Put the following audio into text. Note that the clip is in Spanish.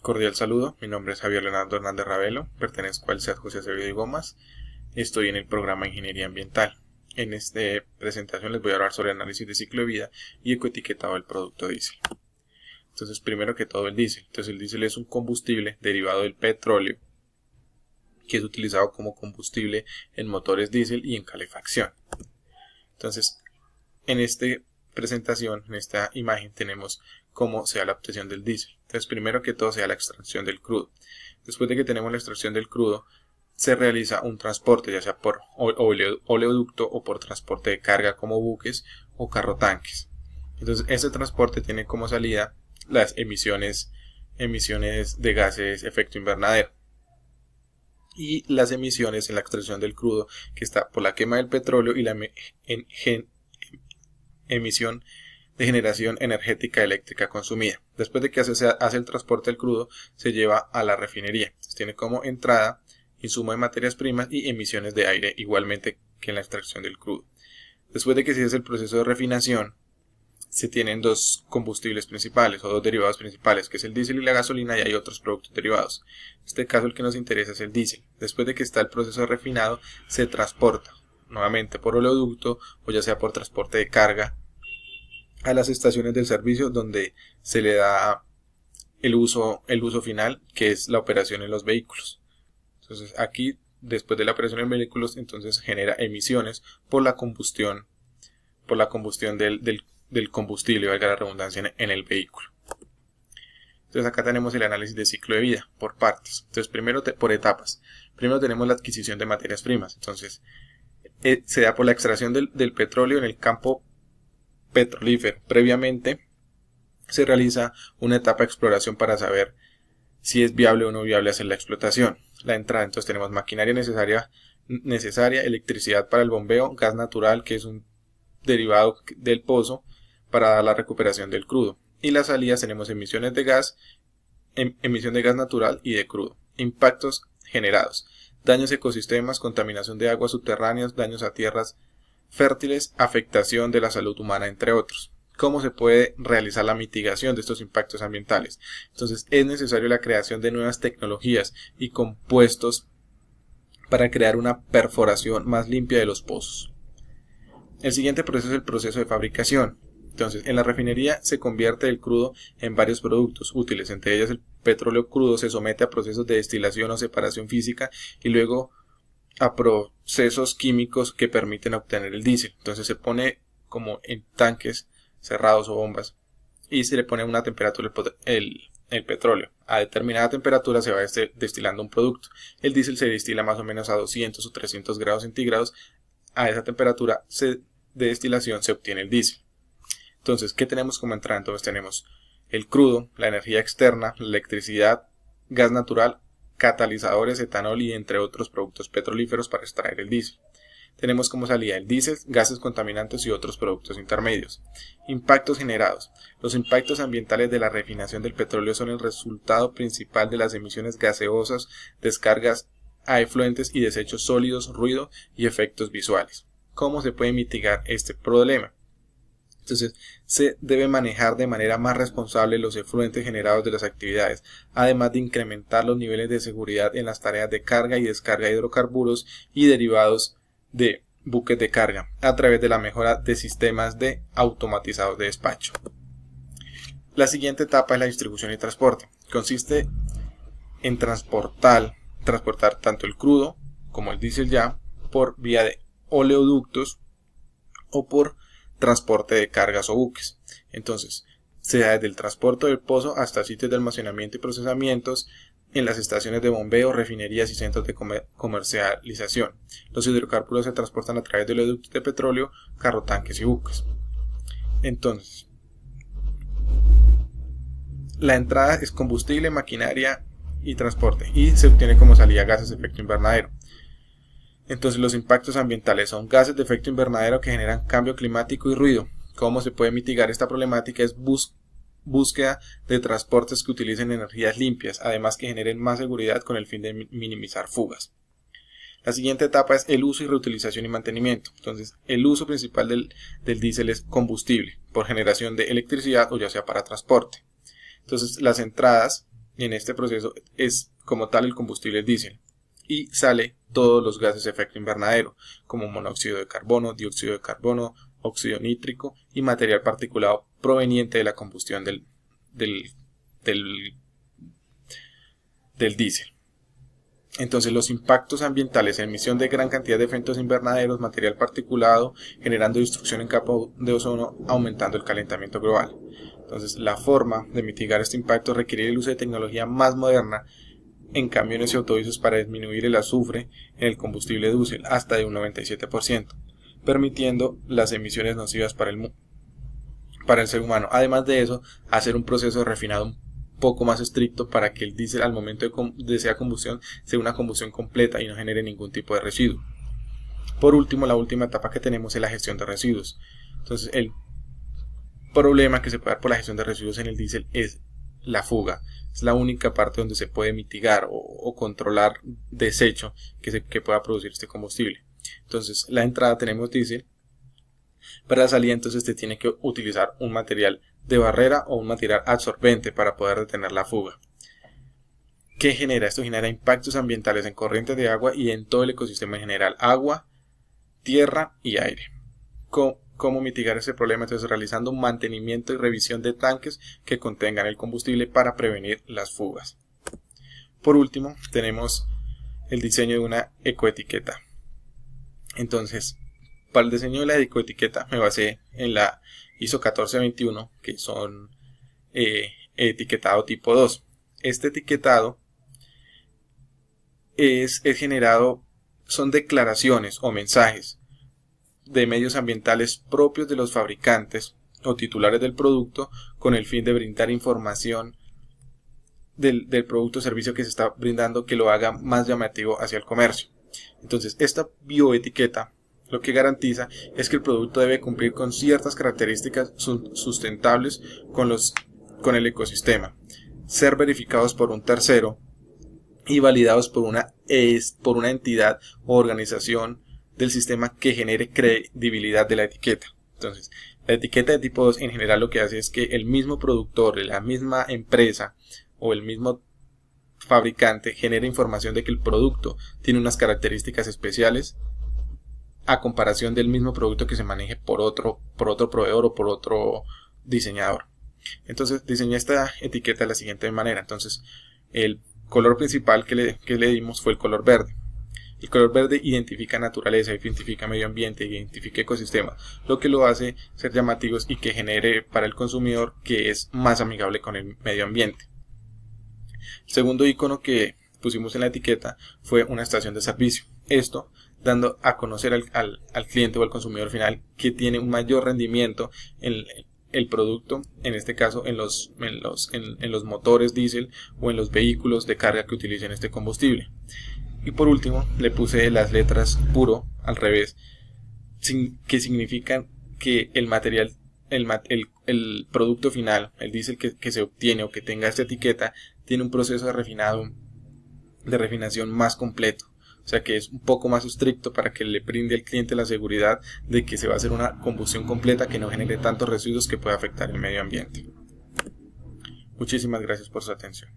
Cordial saludo, mi nombre es Javier Leonardo Hernández Ravelo, pertenezco al SEAT José Acevedo y Gomas, estoy en el programa Ingeniería Ambiental. En esta presentación les voy a hablar sobre análisis de ciclo de vida y ecoetiquetado del producto diésel. Entonces, primero que todo el diésel. Entonces, el diésel es un combustible derivado del petróleo que es utilizado como combustible en motores diésel y en calefacción. Entonces, en esta presentación, en esta imagen, tenemos cómo se da la obtención del diésel. Entonces, primero que todo se da la extracción del crudo. Después de que tenemos la extracción del crudo, se realiza un transporte, ya sea por oleoducto o por transporte de carga como buques o carrotanques. Entonces, este transporte tiene como salida las emisiones de gases efecto invernadero y las emisiones en la extracción del crudo, que está por la quema del petróleo y la emisión de generación energética eléctrica consumida. Después de que se hace el transporte del crudo, se lleva a la refinería. Entonces, tiene como entrada insumo de materias primas y emisiones de aire, igualmente que en la extracción del crudo. Después de que se hace el proceso de refinación, se tienen dos combustibles principales o dos derivados principales, que es el diésel y la gasolina, y hay otros productos derivados. En este caso el que nos interesa es el diésel. Después de que está el proceso de refinado, se transporta nuevamente por oleoducto o ya sea por transporte de carga a las estaciones del servicio, donde se le da el uso final, que es la operación en los vehículos. Entonces aquí, después de la operación en vehículos, entonces genera emisiones por la combustión del combustible, valga la redundancia, en el vehículo. Entonces acá tenemos el análisis de ciclo de vida por partes. Entonces primero por etapas. Primero tenemos la adquisición de materias primas. Entonces se da por la extracción del petróleo en el campo petrolífero. Previamente se realiza una etapa de exploración para saber si es viable o no viable hacer la explotación. La entrada, entonces tenemos maquinaria necesaria, electricidad para el bombeo, gas natural, que es un derivado del pozo para dar la recuperación del crudo. Y las salidas tenemos emisiones de gas, emisión de gas natural y de crudo. Impactos generados: daños a ecosistemas, contaminación de aguas subterráneas, daños a tierras fértiles, afectación de la salud humana, entre otros. ¿Cómo se puede realizar la mitigación de estos impactos ambientales? Entonces es necesario la creación de nuevas tecnologías y compuestos para crear una perforación más limpia de los pozos. El siguiente proceso es el proceso de fabricación. Entonces, en la refinería se convierte el crudo en varios productos útiles, entre ellos el petróleo crudo se somete a procesos de destilación o separación física y luego a procesos químicos que permiten obtener el diésel. Entonces se pone como en tanques cerrados o bombas y se le pone a una temperatura el petróleo. A determinada temperatura se va destilando un producto. El diésel se destila más o menos a 200 o 300 grados centígrados. A esa temperatura de destilación se obtiene el diésel. Entonces, ¿qué tenemos como entrada? Entonces tenemos el crudo, la energía externa, la electricidad, gas natural, catalizadores, etanol y entre otros productos petrolíferos para extraer el diésel. Tenemos como salida el diésel, gases contaminantes y otros productos intermedios. Impactos generados. Los impactos ambientales de la refinación del petróleo son el resultado principal de las emisiones gaseosas, descargas a efluentes y desechos sólidos, ruido y efectos visuales. ¿Cómo se puede mitigar este problema? Entonces, se debe manejar de manera más responsable los efluentes generados de las actividades, además de incrementar los niveles de seguridad en las tareas de carga y descarga de hidrocarburos y derivados de buques de carga, a través de la mejora de sistemas automatizados de despacho. La siguiente etapa es la distribución y transporte. Consiste en transportar tanto el crudo como el diésel ya por vía de oleoductos o por transporte de cargas o buques. Entonces, se da desde el transporte del pozo hasta sitios de almacenamiento y procesamientos en las estaciones de bombeo, refinerías y centros de comercialización. Los hidrocarburos se transportan a través de oleoductos de petróleo, carrotanques y buques. Entonces, la entrada es combustible, maquinaria y transporte, y se obtiene como salida gases de efecto invernadero. Entonces los impactos ambientales son gases de efecto invernadero que generan cambio climático y ruido. ¿Cómo se puede mitigar esta problemática? Es búsqueda de transportes que utilicen energías limpias, además que generen más seguridad con el fin de minimizar fugas. La siguiente etapa es el uso y reutilización y mantenimiento. Entonces el uso principal del diésel es combustible, por generación de electricidad o ya sea para transporte. Entonces las entradas en este proceso es como tal el combustible diésel y sale todos los gases de efecto invernadero como monóxido de carbono, dióxido de carbono, óxido nítrico y material particulado proveniente de la combustión del diésel. Entonces los impactos ambientales, emisión de gran cantidad de efectos invernaderos, material particulado, generando destrucción en capa de ozono, aumentando el calentamiento global. Entonces la forma de mitigar este impacto requiere el uso de tecnología más moderna en camiones y autobuses para disminuir el azufre en el combustible diésel hasta de un 97%, permitiendo las emisiones nocivas para el ser humano. Además de eso, hacer un proceso de refinado un poco más estricto para que el diésel al momento de sea combustión sea una combustión completa y no genere ningún tipo de residuo. Por último, la última etapa que tenemos es la gestión de residuos. Entonces el problema que se puede dar por la gestión de residuos en el diésel es la fuga. Es la única parte donde se puede mitigar o controlar desecho que pueda producir este combustible. Entonces, la entrada tenemos diésel. Para la salida, entonces, se tiene que utilizar un material de barrera o un material absorbente para poder detener la fuga. ¿Qué genera? Esto genera impactos ambientales en corrientes de agua y en todo el ecosistema en general. Agua, tierra y aire. ¿Cómo mitigar ese problema? Entonces, realizando un mantenimiento y revisión de tanques que contengan el combustible para prevenir las fugas. Por último, tenemos el diseño de una ecoetiqueta. Entonces, para el diseño de la ecoetiqueta me basé en la ISO 1421, que son etiquetado tipo 2. Este etiquetado es generado, son declaraciones o mensajes de medios ambientales propios de los fabricantes o titulares del producto con el fin de brindar información del producto o servicio que se está brindando que lo haga más llamativo hacia el comercio. Entonces, esta bioetiqueta lo que garantiza es que el producto debe cumplir con ciertas características sustentables con el ecosistema, ser verificados por un tercero y validados por una entidad o organización del sistema que genere credibilidad de la etiqueta. Entonces, la etiqueta de tipo 2 en general lo que hace es que el mismo productor, la misma empresa o el mismo fabricante genere información de que el producto tiene unas características especiales a comparación del mismo producto que se maneje por otro proveedor o por otro diseñador. Entonces, diseñé esta etiqueta de la siguiente manera. Entonces, el color principal que le dimos fue el color verde. El color verde identifica naturaleza, identifica medio ambiente, identifica ecosistema, lo que lo hace ser llamativos y que genere para el consumidor que es más amigable con el medio ambiente. El segundo icono que pusimos en la etiqueta fue una estación de servicio. Esto dando a conocer al cliente o al consumidor final que tiene un mayor rendimiento en el producto, en este caso en los motores diésel o en los vehículos de carga que utilicen este combustible. Y por último le puse las letras puro al revés, que significan que el material, el producto final, el diésel que se obtiene o que tenga esta etiqueta, tiene un proceso de refinación más completo. O sea que es un poco más estricto para que le brinde al cliente la seguridad de que se va a hacer una combustión completa que no genere tantos residuos que pueda afectar el medio ambiente. Muchísimas gracias por su atención.